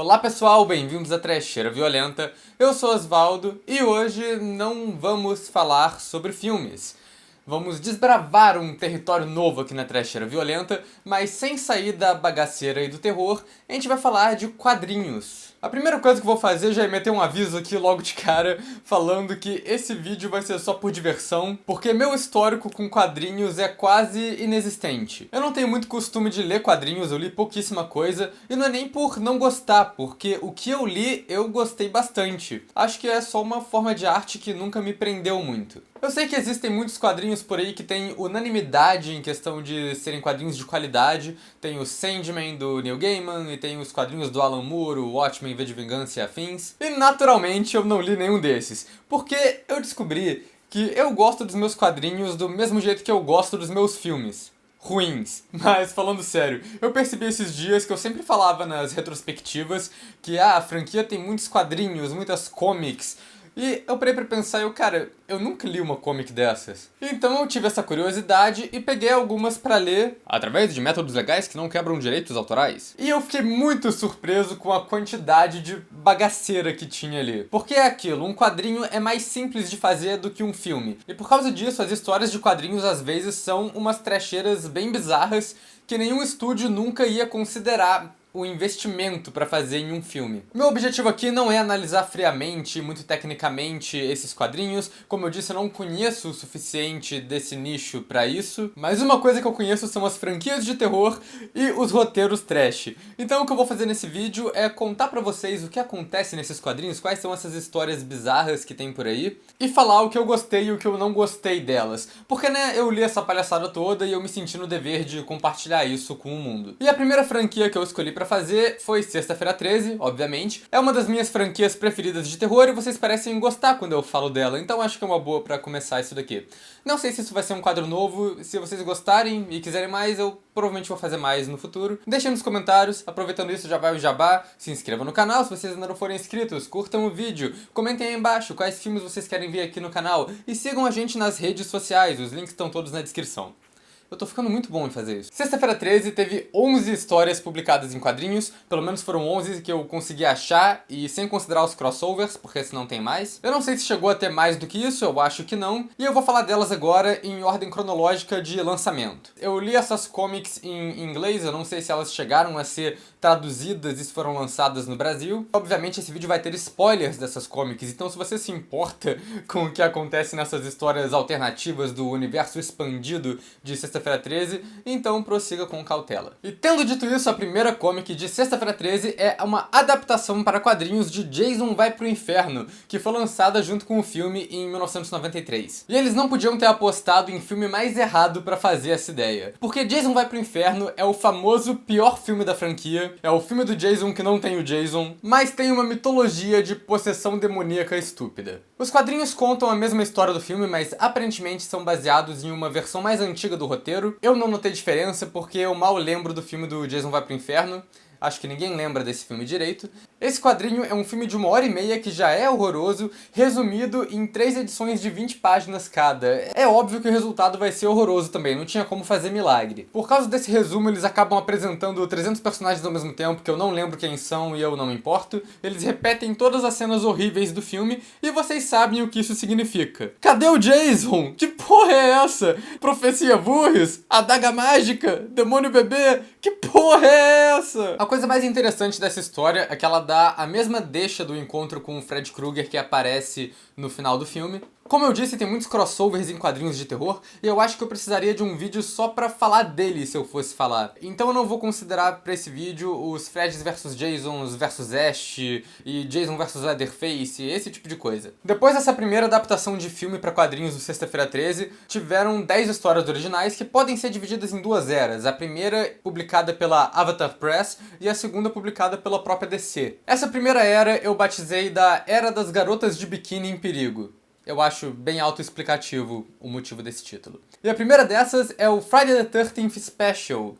Olá pessoal, bem-vindos à Trecheira Violenta. Eu sou Osvaldo e hoje não vamos falar sobre filmes. Vamos desbravar um território novo aqui na Trecheira Violenta, mas sem sair da bagaceira e do terror, a gente vai falar de quadrinhos. A primeira coisa que eu vou fazer já é meter um aviso aqui logo de cara, falando que esse vídeo vai ser só por diversão, porque meu histórico com quadrinhos é quase inexistente. Eu não tenho muito costume de ler quadrinhos, eu li pouquíssima coisa, e não é nem por não gostar, porque o que eu li eu gostei bastante. Acho que é só uma forma de arte que nunca me prendeu muito. Eu sei que existem muitos quadrinhos por aí que têm unanimidade em questão de serem quadrinhos de qualidade. Tem o Sandman do Neil Gaiman e tem os quadrinhos do Alan Moore, o Watchmen, V de Vingança e afins. E naturalmente eu não li nenhum desses, porque eu descobri que eu gosto dos meus quadrinhos do mesmo jeito que eu gosto dos meus filmes. Ruins. Mas falando sério, eu percebi esses dias que eu sempre falava nas retrospectivas que a franquia tem muitos quadrinhos, muitas comics. E eu parei pra pensar e cara, eu nunca li uma comic dessas. Então eu tive essa curiosidade e peguei algumas pra ler através de métodos legais que não quebram direitos autorais. E eu fiquei muito surpreso com a quantidade de bagaceira que tinha ali. Porque é aquilo, um quadrinho é mais simples de fazer do que um filme. E por causa disso, as histórias de quadrinhos às vezes são umas trecheiras bem bizarras que nenhum estúdio nunca ia considerar o investimento para fazer em um filme. Meu objetivo aqui não é analisar friamente, muito tecnicamente, esses quadrinhos. Como eu disse, eu não conheço o suficiente desse nicho para isso. Mas uma coisa que eu conheço são as franquias de terror e os roteiros trash. Então o que eu vou fazer nesse vídeo é contar para vocês o que acontece nesses quadrinhos, quais são essas histórias bizarras que tem por aí, e falar o que eu gostei e o que eu não gostei delas. Porque, né, eu li essa palhaçada toda e eu me senti no dever de compartilhar isso com o mundo. E a primeira franquia que eu escolhi pra fazer foi Sexta-feira 13, obviamente. É uma das minhas franquias preferidas de terror e vocês parecem gostar quando eu falo dela, então acho que é uma boa pra começar isso daqui. Não sei se isso vai ser um quadro novo, se vocês gostarem e quiserem mais, eu provavelmente vou fazer mais no futuro. Deixem nos comentários, aproveitando isso já vai o jabá, se inscrevam no canal se vocês ainda não forem inscritos, curtam o vídeo, comentem aí embaixo quais filmes vocês querem ver aqui no canal e sigam a gente nas redes sociais, os links estão todos na descrição. Eu tô ficando muito bom em fazer isso. Sexta-feira 13 teve 11 histórias publicadas em quadrinhos, pelo menos foram 11 que eu consegui achar, e sem considerar os crossovers, porque senão tem mais. Eu não sei se chegou a ter mais do que isso, eu acho que não, e eu vou falar delas agora em ordem cronológica de lançamento. Eu li essas comics em inglês, eu não sei se elas chegaram a ser traduzidas e foram lançadas no Brasil. Obviamente esse vídeo vai ter spoilers dessas comics, então se você se importa com o que acontece nessas histórias alternativas do universo expandido de Sexta-feira 13, então prossiga com cautela. E tendo dito isso, a primeira comic de Sexta-feira 13 é uma adaptação para quadrinhos de Jason Vai pro Inferno, que foi lançada junto com o filme em 1993. E eles não podiam ter apostado em filme mais errado para fazer essa ideia. Porque Jason Vai pro Inferno é o famoso pior filme da franquia, é o filme do Jason que não tem o Jason, mas tem uma mitologia de possessão demoníaca estúpida. Os quadrinhos contam a mesma história do filme, mas aparentemente são baseados em uma versão mais antiga do roteiro. Eu não notei diferença porque eu mal lembro do filme do Jason Vai pro Inferno. Acho que ninguém lembra desse filme direito. Esse quadrinho é um filme de 1h30 que já é horroroso, resumido em 3 edições de 20 páginas cada. É óbvio que o resultado vai ser horroroso também, não tinha como fazer milagre. Por causa desse resumo, eles acabam apresentando 300 personagens ao mesmo tempo, que eu não lembro quem são e eu não me importo. Eles repetem todas as cenas horríveis do filme e vocês sabem o que isso significa. Cadê o Jason? Que porra é essa? Profecia Voorhees? Adaga mágica? Demônio bebê? Que porra é essa? A coisa mais interessante dessa história é que ela dá a mesma deixa do encontro com o Fred Krueger que aparece no final do filme. Como eu disse, tem muitos crossovers em quadrinhos de terror, e eu acho que eu precisaria de um vídeo só pra falar dele se eu fosse falar. Então eu não vou considerar pra esse vídeo os Freds vs Jasons vs Ash e Jason vs Leatherface, esse tipo de coisa. Depois dessa primeira adaptação de filme pra quadrinhos do Sexta-feira 13, tiveram 10 histórias originais que podem ser divididas em duas eras. A primeira publicada pela Avatar Press e a segunda publicada pela própria DC. Essa primeira era eu batizei da Era das Garotas de Biquíni em Perigo. Eu acho bem autoexplicativo o motivo desse título. E a primeira dessas é o Friday the 13th Special.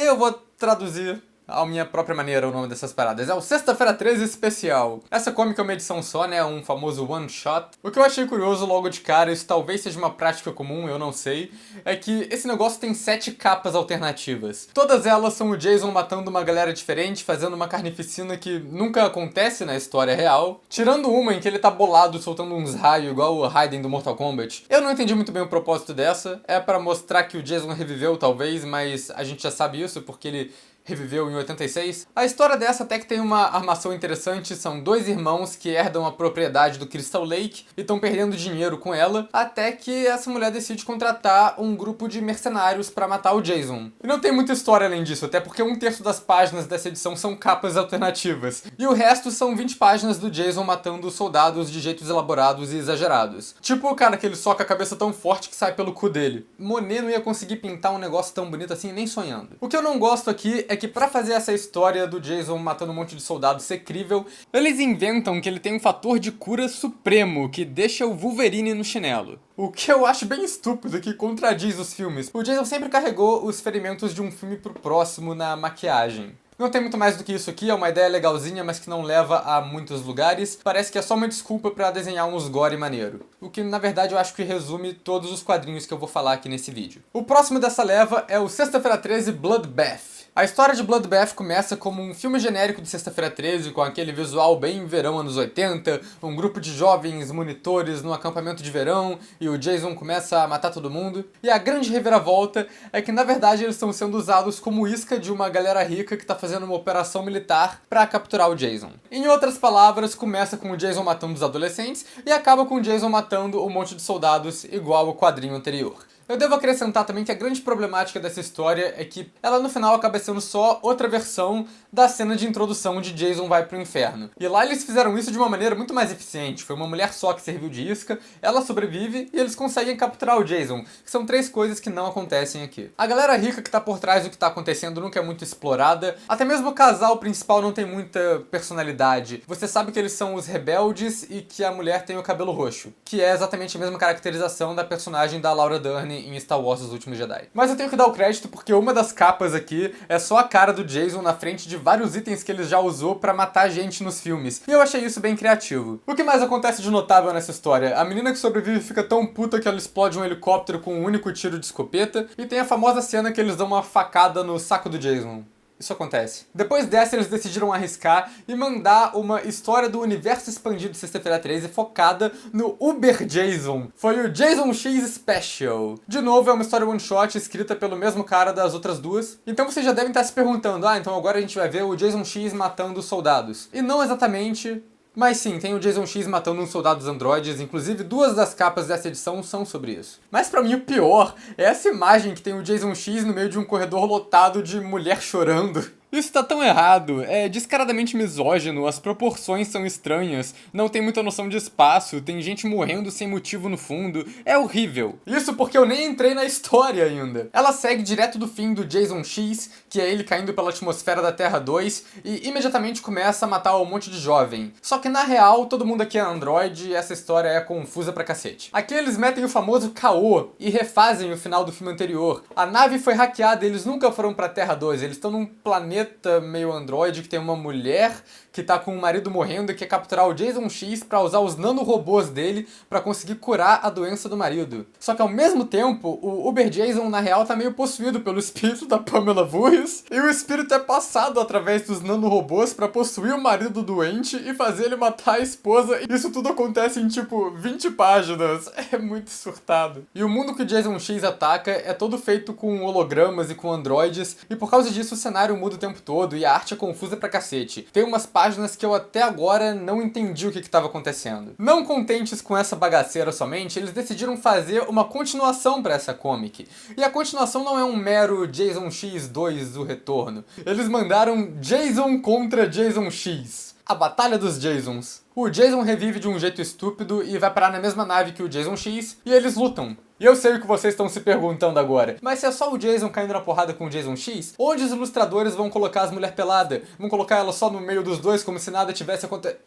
Eu vou traduzir à minha própria maneira o nome dessas paradas. É o Sexta-feira 13 Especial. Essa comic é uma edição só, né? Um famoso one shot. O que eu achei curioso logo de cara, isso talvez seja uma prática comum, eu não sei, é que esse negócio tem 7 capas alternativas. Todas elas são o Jason matando uma galera diferente, fazendo uma carnificina que nunca acontece na história real. Tirando uma em que ele tá bolado, soltando uns raios igual o Raiden do Mortal Kombat. Eu não entendi muito bem o propósito dessa. É pra mostrar que o Jason reviveu, talvez, mas a gente já sabe isso porque ele reviveu em 86. A história dessa até que tem uma armação interessante, são 2 irmãos que herdam a propriedade do Crystal Lake e estão perdendo dinheiro com ela, até que essa mulher decide contratar um grupo de mercenários pra matar o Jason. E não tem muita história além disso, até porque 1/3 das páginas dessa edição são capas alternativas, e o resto são 20 páginas do Jason matando soldados de jeitos elaborados e exagerados. Tipo o cara que ele soca a cabeça tão forte que sai pelo cu dele. Monet não ia conseguir pintar um negócio tão bonito assim nem sonhando. O que eu não gosto aqui é que pra fazer essa história do Jason matando um monte de soldados ser crível, eles inventam que ele tem um fator de cura supremo que deixa o Wolverine no chinelo. O que eu acho bem estúpido, que contradiz os filmes. O Jason sempre carregou os ferimentos de um filme pro próximo na maquiagem. Não tem muito mais do que isso aqui, é uma ideia legalzinha, mas que não leva a muitos lugares. Parece que é só uma desculpa pra desenhar uns gore maneiro. O que, na verdade, eu acho que resume todos os quadrinhos que eu vou falar aqui nesse vídeo. O próximo dessa leva é o Sexta-feira 13 Bloodbath. A história de Bloodbath começa como um filme genérico de Sexta-feira 13, com aquele visual bem verão anos 80, um grupo de jovens monitores num acampamento de verão, e o Jason começa a matar todo mundo. E a grande reviravolta é que, na verdade, eles estão sendo usados como isca de uma galera rica que tá fazendo uma operação militar pra capturar o Jason. Em outras palavras, começa com o Jason matando os adolescentes e acaba com o Jason matando um monte de soldados igual ao quadrinho anterior. Eu devo acrescentar também que a grande problemática dessa história é que ela no final acaba sendo só outra versão da cena de introdução de Jason vai pro inferno. E lá eles fizeram isso de uma maneira muito mais eficiente. Foi uma mulher só que serviu de isca, ela sobrevive e eles conseguem capturar o Jason, que são 3 coisas que não acontecem aqui. A galera rica que tá por trás do que tá acontecendo nunca é muito explorada, até mesmo o casal principal não tem muita personalidade. Você sabe que eles são os rebeldes e que a mulher tem o cabelo roxo, que é exatamente a mesma caracterização da personagem da Laura Dern em Star Wars Os Últimos Jedi. Mas eu tenho que dar o crédito porque uma das capas aqui é só a cara do Jason na frente de vários itens que ele já usou pra matar gente nos filmes. E eu achei isso bem criativo. O que mais acontece de notável nessa história? A menina que sobrevive fica tão puta que ela explode um helicóptero com um único tiro de escopeta, e tem a famosa cena que eles dão uma facada no saco do Jason. Isso acontece. Depois dessa, eles decidiram arriscar e mandar uma história do universo expandido de Sexta-feira 13 focada no Uber Jason. Foi o Jason X Special. De novo, é uma história one-shot escrita pelo mesmo cara das outras 2. Então vocês já devem estar se perguntando, então agora a gente vai ver o Jason X matando soldados. E não exatamente... Mas sim, tem o Jason X matando uns soldados androides, inclusive 2 das capas dessa edição são sobre isso. Mas pra mim o pior é essa imagem que tem o Jason X no meio de um corredor lotado de mulher chorando. Isso tá tão errado, é descaradamente misógino, as proporções são estranhas, não tem muita noção de espaço, tem gente morrendo sem motivo no fundo, é horrível. Isso porque eu nem entrei na história ainda. Ela segue direto do fim do Jason X, que é ele caindo pela atmosfera da Terra 2, e imediatamente começa a matar um monte de jovem. Só que na real, todo mundo aqui é androide e essa história é confusa pra cacete. Aqui eles metem o famoso caô e refazem o final do filme anterior. A nave foi hackeada e eles nunca foram pra Terra 2, eles estão num planeta meio androide que tem uma mulher que tá com o marido morrendo e quer capturar o Jason X pra usar os nanorobôs dele pra conseguir curar a doença do marido. Só que ao mesmo tempo, o Uber Jason na real tá meio possuído pelo espírito da Pamela Voorhees e o espírito é passado através dos nanorobôs pra possuir o marido doente e fazer ele matar a esposa. Isso tudo acontece em tipo 20 páginas. É muito surtado. E o mundo que o Jason X ataca é todo feito com hologramas e com androides e por causa disso o cenário muda o tempo todo e a arte é confusa pra cacete. Tem umas páginas que eu até agora não entendi o que estava acontecendo. Não contentes com essa bagaceira somente, eles decidiram fazer uma continuação pra essa comic. E a continuação não é um mero Jason X2 o retorno. Eles mandaram Jason contra Jason X. A Batalha dos Jasons. O Jason revive de um jeito estúpido e vai parar na mesma nave que o Jason X e eles lutam. E eu sei o que vocês estão se perguntando agora. Mas se é só o Jason caindo na porrada com o Jason X, onde os ilustradores vão colocar as mulheres peladas? Vão colocar ela só no meio dos dois como se nada tivesse acontecido?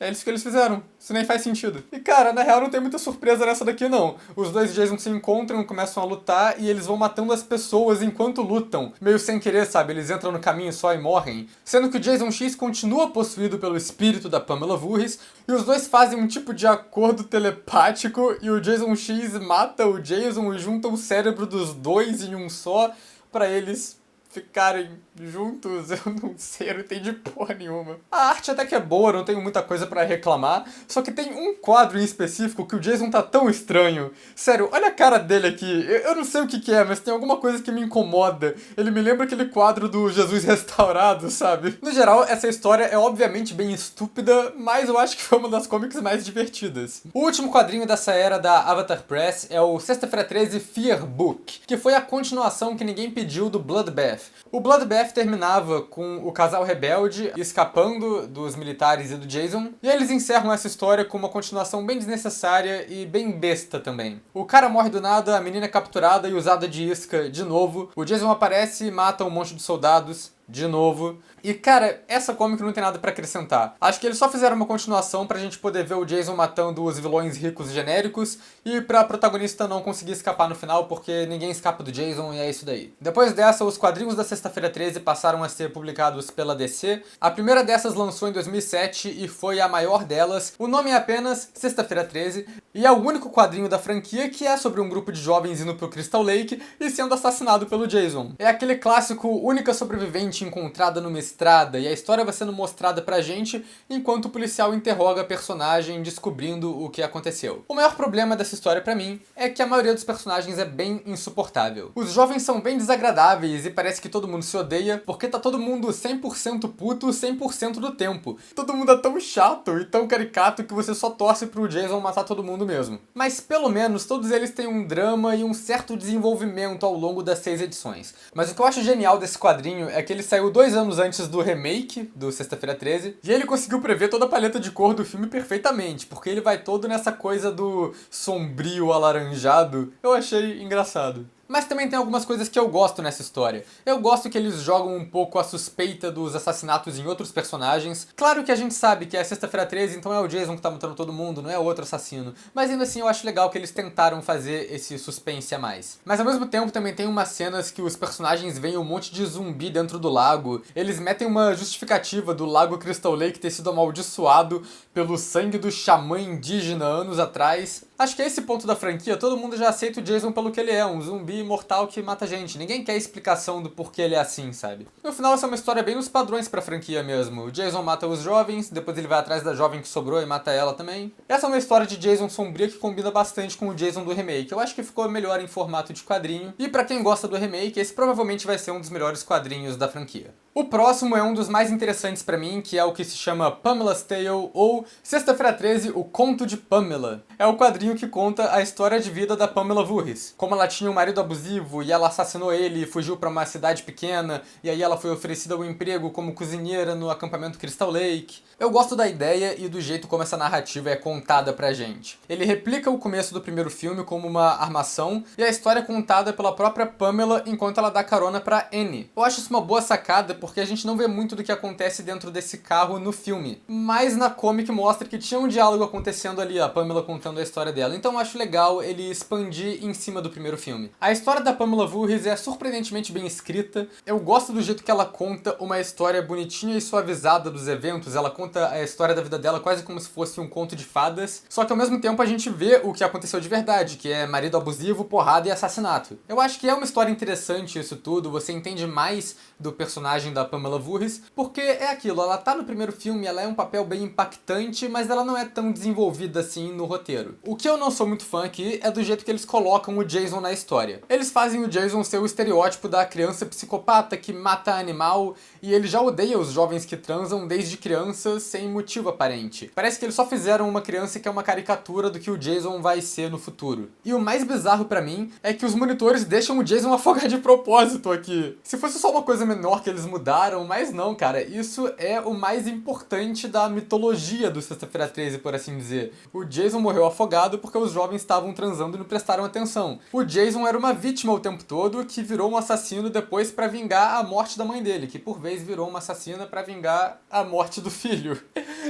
É isso que eles fizeram. Isso nem faz sentido. E cara, na real não tem muita surpresa nessa daqui não. Os dois Jason se encontram, começam a lutar e eles vão matando as pessoas enquanto lutam. Meio sem querer, sabe? Eles entram no caminho só e morrem. Sendo que o Jason X continua possuído pelo espírito da Pamela Voorhees e os dois fazem um tipo de acordo telepático e o Jason X mata o Jason e junta o cérebro dos dois em um só pra eles ficarem juntos. Eu não sei, eu não entendi porra nenhuma. A arte até que é boa, não tenho muita coisa pra reclamar, só que tem um quadro em específico que o Jason tá tão estranho. Sério, olha a cara dele aqui. Eu não sei o que é, mas tem alguma coisa que me incomoda. Ele me lembra aquele quadro do Jesus restaurado, sabe? No geral, essa história é obviamente bem estúpida, mas eu acho que foi uma das comics mais divertidas. O último quadrinho dessa era da Avatar Press é o Sexta-feira 13 Fear Book, que foi a continuação que ninguém pediu do Bloodbath. O Bloodbath terminava com o casal rebelde escapando dos militares e do Jason, e eles encerram essa história com uma continuação bem desnecessária e bem besta também. O cara morre do nada, a menina é capturada e usada de isca de novo, o Jason aparece e mata um monte de soldados de novo. E cara, essa comic não tem nada pra acrescentar. Acho que eles só fizeram uma continuação pra gente poder ver o Jason matando os vilões ricos e genéricos e pra protagonista não conseguir escapar no final porque ninguém escapa do Jason e é isso daí. Depois dessa, os quadrinhos da Sexta-feira 13 passaram a ser publicados pela DC. A primeira dessas lançou em 2007 e foi a maior delas. O nome é apenas Sexta-feira 13 e é o único quadrinho da franquia que é sobre um grupo de jovens indo pro Crystal Lake e sendo assassinado pelo Jason. É aquele clássico única sobrevivente encontrada numa estrada e a história vai sendo mostrada pra gente enquanto o policial interroga a personagem descobrindo o que aconteceu. O maior problema dessa história pra mim é que a maioria dos personagens é bem insuportável. Os jovens são bem desagradáveis e parece que todo mundo se odeia porque tá todo mundo 100% puto 100% do tempo. Todo mundo é tão chato e tão caricato que você só torce pro Jason matar todo mundo mesmo. Mas pelo menos todos eles têm um drama e um certo desenvolvimento ao longo das 6 edições. Mas o que eu acho genial desse quadrinho é que ele saiu 2 anos antes do remake do Sexta-feira 13 e ele conseguiu prever toda a paleta de cor do filme perfeitamente, porque ele vai todo nessa coisa do sombrio alaranjado. Eu achei engraçado. Mas também tem algumas coisas que eu gosto nessa história. Eu gosto que eles jogam um pouco a suspeita dos assassinatos em outros personagens. Claro que a gente sabe que é Sexta-feira 13, então é o Jason que tá matando todo mundo, não é outro assassino. Mas ainda assim eu acho legal que eles tentaram fazer esse suspense a mais. Mas ao mesmo tempo também tem umas cenas que os personagens veem um monte de zumbi dentro do lago. Eles metem uma justificativa do lago Crystal Lake ter sido amaldiçoado pelo sangue do xamã indígena anos atrás. Acho que é esse ponto da franquia, todo mundo já aceita o Jason pelo que ele é, um zumbi imortal que mata gente. Ninguém quer explicação do porquê ele é assim, sabe? No final, essa é uma história bem nos padrões pra franquia mesmo. O Jason mata os jovens, depois ele vai atrás da jovem que sobrou e mata ela também. Essa é uma história de Jason sombria que combina bastante com o Jason do remake. Eu acho que ficou melhor em formato de quadrinho. E pra quem gosta do remake, esse provavelmente vai ser um dos melhores quadrinhos da franquia. O próximo é um dos mais interessantes pra mim, que é o que se chama Pamela's Tale, ou Sexta-feira 13, O Conto de Pamela. É o quadrinho que conta a história de vida da Pamela Voorhees. Como ela tinha um marido abusivo e ela assassinou ele e fugiu pra uma cidade pequena, e aí ela foi oferecida um emprego como cozinheira no acampamento Crystal Lake. Eu gosto da ideia e do jeito como essa narrativa é contada pra gente. Ele replica o começo do primeiro filme como uma armação, e a história é contada pela própria Pamela enquanto ela dá carona pra Annie. Eu acho isso uma boa sacada, porque a gente não vê muito do que acontece dentro desse carro no filme. Mas na comic mostra que tinha um diálogo acontecendo ali, a Pamela contando a história dela. Então eu acho legal ele expandir em cima do primeiro filme. A história da Pamela Voorhees é surpreendentemente bem escrita. Eu gosto do jeito que ela conta uma história bonitinha e suavizada dos eventos. Ela conta a história da vida dela quase como se fosse um conto de fadas. Só que ao mesmo tempo a gente vê o que aconteceu de verdade, que é marido abusivo, porrada e assassinato. Eu acho que é uma história interessante isso tudo. Você entende mais do personagem da Pamela Voorhees, porque é aquilo, ela tá no primeiro filme, ela é um papel bem impactante, mas ela não é tão desenvolvida assim no roteiro. O que eu não sou muito fã aqui é do jeito que eles colocam o Jason na história. Eles fazem o Jason ser o estereótipo da criança psicopata que mata animal, e ele já odeia os jovens que transam desde criança sem motivo aparente. Parece que eles só fizeram uma criança que é uma caricatura do que o Jason vai ser no futuro. E o mais bizarro pra mim é que os monitores deixam o Jason afogar de propósito aqui. Se fosse só uma coisa menor que eles mudaram, mas não, cara, isso é o mais importante da mitologia do Sexta-feira 13, por assim dizer. O Jason morreu afogado porque os jovens estavam transando e não prestaram atenção. O Jason era uma vítima o tempo todo que virou um assassino depois pra vingar a morte da mãe dele, que por vez virou uma assassina pra vingar a morte do filho.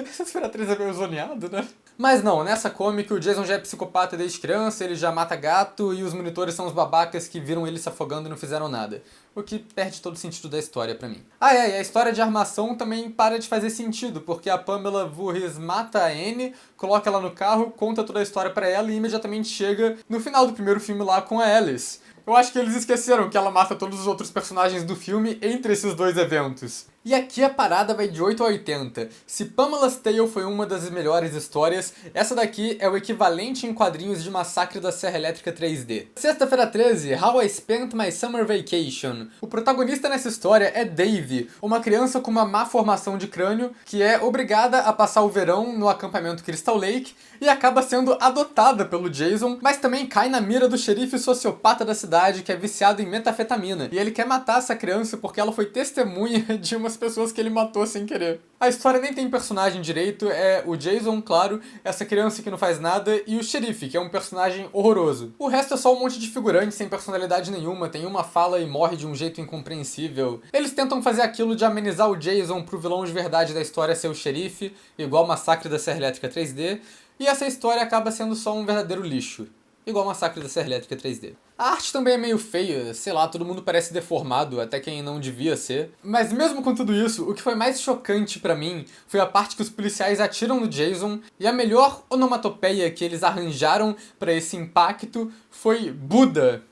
Sexta-feira 13 é meio zoneado, né? Mas não, nessa comic o Jason já é psicopata desde criança, ele já mata gato e os monitores são os babacas que viram ele se afogando e não fizeram nada. O que perde todo o sentido da história pra mim. Ah é, e a história de armação também para de fazer sentido, porque a Pamela Voorhees mata a Anne, coloca ela no carro, conta toda a história pra ela e imediatamente chega no final do primeiro filme lá com a Alice. Eu acho que eles esqueceram que ela mata todos os outros personagens do filme entre esses dois eventos. E aqui a parada vai de 8 a 80. Se Pamela's Tale foi uma das melhores histórias, essa daqui é o equivalente em quadrinhos de Massacre da Serra Elétrica 3D. Sexta-feira 13, How I Spent My Summer Vacation. O protagonista nessa história é Dave, uma criança com uma má formação de crânio que é obrigada a passar o verão no acampamento Crystal Lake e acaba sendo adotada pelo Jason, mas também cai na mira do xerife sociopata da cidade que é viciado em metafetamina. E ele quer matar essa criança porque ela foi testemunha de umas pessoas que ele matou sem querer. A história nem tem personagem direito, é o Jason, claro, essa criança que não faz nada, e o xerife, que é um personagem horroroso. O resto é só um monte de figurante sem personalidade nenhuma, tem uma fala e morre de um jeito incompreensível. Eles tentam fazer aquilo de amenizar o Jason pro vilão de verdade da história ser o xerife, igual Massacre da Serra Elétrica 3D, e essa história acaba sendo só um verdadeiro lixo. Igual Massacre da Serra Elétrica 3D. A arte também é meio feia, sei lá, todo mundo parece deformado, até quem não devia ser. Mas mesmo com tudo isso, o que foi mais chocante pra mim foi a parte que os policiais atiram no Jason, e a melhor onomatopeia que eles arranjaram pra esse impacto foi Buda.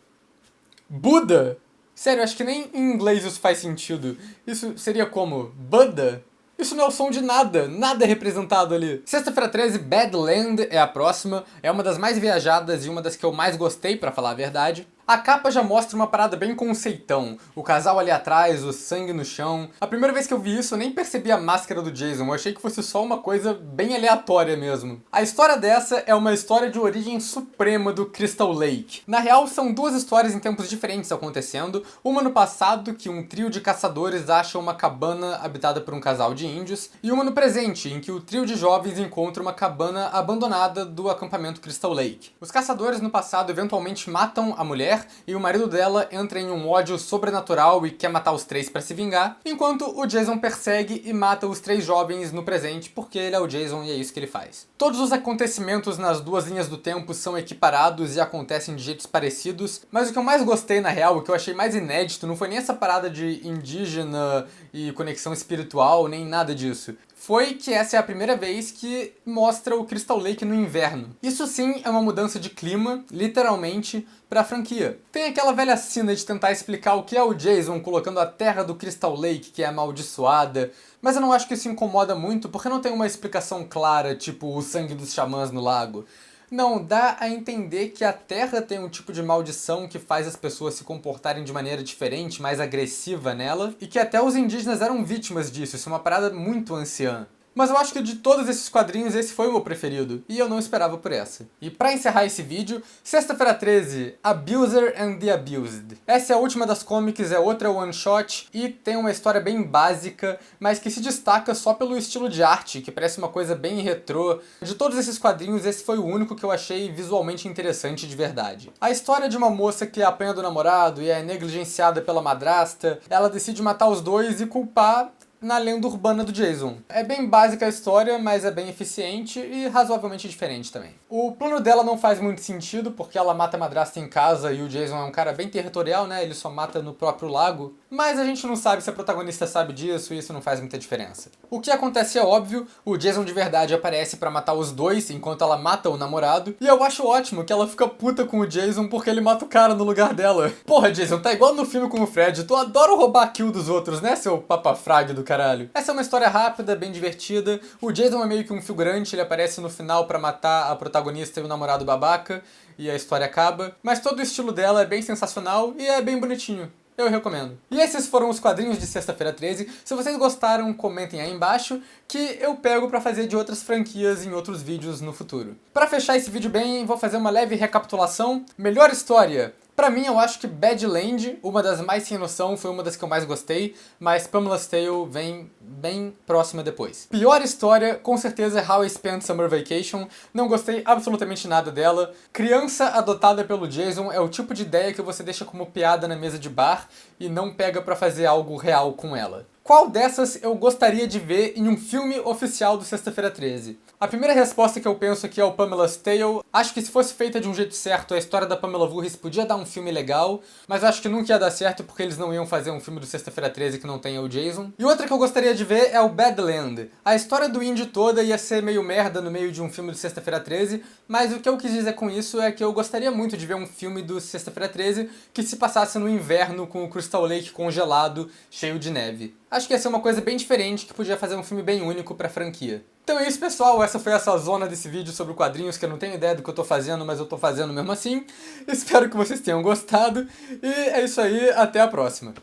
Buda? Sério, acho que nem em inglês isso faz sentido. Isso seria como Buda? Isso não é o som de nada, nada é representado ali. Sexta-feira 13, Badland é a próxima, é uma das mais viajadas e uma das que eu mais gostei, pra falar a verdade. A capa já mostra uma parada bem conceitão. O casal ali atrás, o sangue no chão. A primeira vez que eu vi isso, eu nem percebi a máscara do Jason. Eu achei que fosse só uma coisa bem aleatória mesmo. A história dessa é uma história de origem suprema do Crystal Lake. Na real, são duas histórias em tempos diferentes acontecendo. Uma no passado, que um trio de caçadores acha uma cabana habitada por um casal de índios. E uma no presente, em que o trio de jovens encontra uma cabana abandonada do acampamento Crystal Lake. Os caçadores no passado eventualmente matam a mulher, e o marido dela entra em um ódio sobrenatural e quer matar os três pra se vingar, enquanto o Jason persegue e mata os três jovens no presente porque ele é o Jason e é isso que ele faz. Todos os acontecimentos nas duas linhas do tempo são equiparados e acontecem de jeitos parecidos, mas o que eu mais gostei na real, o que eu achei mais inédito, não foi nem essa parada de indígena e conexão espiritual, nem nada disso. Foi que essa é a primeira vez que mostra o Crystal Lake no inverno. Isso sim é uma mudança de clima, literalmente, pra franquia. Tem aquela velha sina de tentar explicar o que é o Jason colocando a terra do Crystal Lake, que é amaldiçoada, mas eu não acho que isso incomoda muito porque não tem uma explicação clara, tipo o sangue dos xamãs no lago. Não, dá a entender que a Terra tem um tipo de maldição que faz as pessoas se comportarem de maneira diferente, mais agressiva nela, e que até os indígenas eram vítimas disso, isso é uma parada muito anciã. Mas eu acho que de todos esses quadrinhos, esse foi o meu preferido, e eu não esperava por essa. E pra encerrar esse vídeo, sexta-feira 13, Abuser and the Abused. Essa é a última das comics, é outra one shot, e tem uma história bem básica, mas que se destaca só pelo estilo de arte, que parece uma coisa bem retrô. De todos esses quadrinhos, esse foi o único que eu achei visualmente interessante de verdade. A história de uma moça que apanha do namorado e é negligenciada pela madrasta, ela decide matar os dois e culpar na lenda urbana do Jason. É bem básica a história, mas é bem eficiente e razoavelmente diferente também. O plano dela não faz muito sentido, porque ela mata a madrasta em casa e o Jason é um cara bem territorial, né? Ele só mata no próprio lago. Mas a gente não sabe se a protagonista sabe disso e isso não faz muita diferença. O que acontece é óbvio, o Jason de verdade aparece pra matar os dois enquanto ela mata o namorado. E eu acho ótimo que ela fica puta com o Jason porque ele mata o cara no lugar dela. Porra, Jason, tá igual no filme com o Fred. Tu adora roubar a kill dos outros, né, seu papafrag do caralho? Essa é uma história rápida, bem divertida. O Jason é meio que um figurante, ele aparece no final pra matar a protagonista e o namorado babaca, e a história acaba. Mas todo o estilo dela é bem sensacional e é bem bonitinho. Eu recomendo. E esses foram os quadrinhos de sexta-feira 13. Se vocês gostaram, comentem aí embaixo, que eu pego pra fazer de outras franquias em outros vídeos no futuro. Pra fechar esse vídeo bem, vou fazer uma leve recapitulação. Melhor história. Pra mim, eu acho que Badland, uma das mais sem noção, foi uma das que eu mais gostei, mas Pamela's Tale vem bem próxima depois. Pior história, com certeza, é How I Spent Summer Vacation. Não gostei absolutamente nada dela. Criança adotada pelo Jason é o tipo de ideia que você deixa como piada na mesa de bar e não pega pra fazer algo real com ela. qual dessas eu gostaria de ver em um filme oficial do Sexta-feira 13? A primeira resposta que eu penso aqui é o Pamela's Tale. Acho que se fosse feita de um jeito certo, a história da Pamela Voorhees podia dar um filme legal, mas acho que nunca ia dar certo porque eles não iam fazer um filme do Sexta-feira 13 que não tenha o Jason. E outra que eu gostaria de ver é o Badland. A história do Indy toda ia ser meio merda no meio de um filme do Sexta-feira 13, mas o que eu quis dizer com isso é que eu gostaria muito de ver um filme do Sexta-feira 13 que se passasse no inverno com o Crystal Lake congelado, cheio de neve. Acho que ia ser uma coisa bem diferente que podia fazer um filme bem único pra franquia. Então é isso, pessoal, essa foi essa zona desse vídeo sobre quadrinhos que eu não tenho ideia do que eu tô fazendo, mas eu tô fazendo mesmo assim. Espero que vocês tenham gostado, e é isso aí, até a próxima.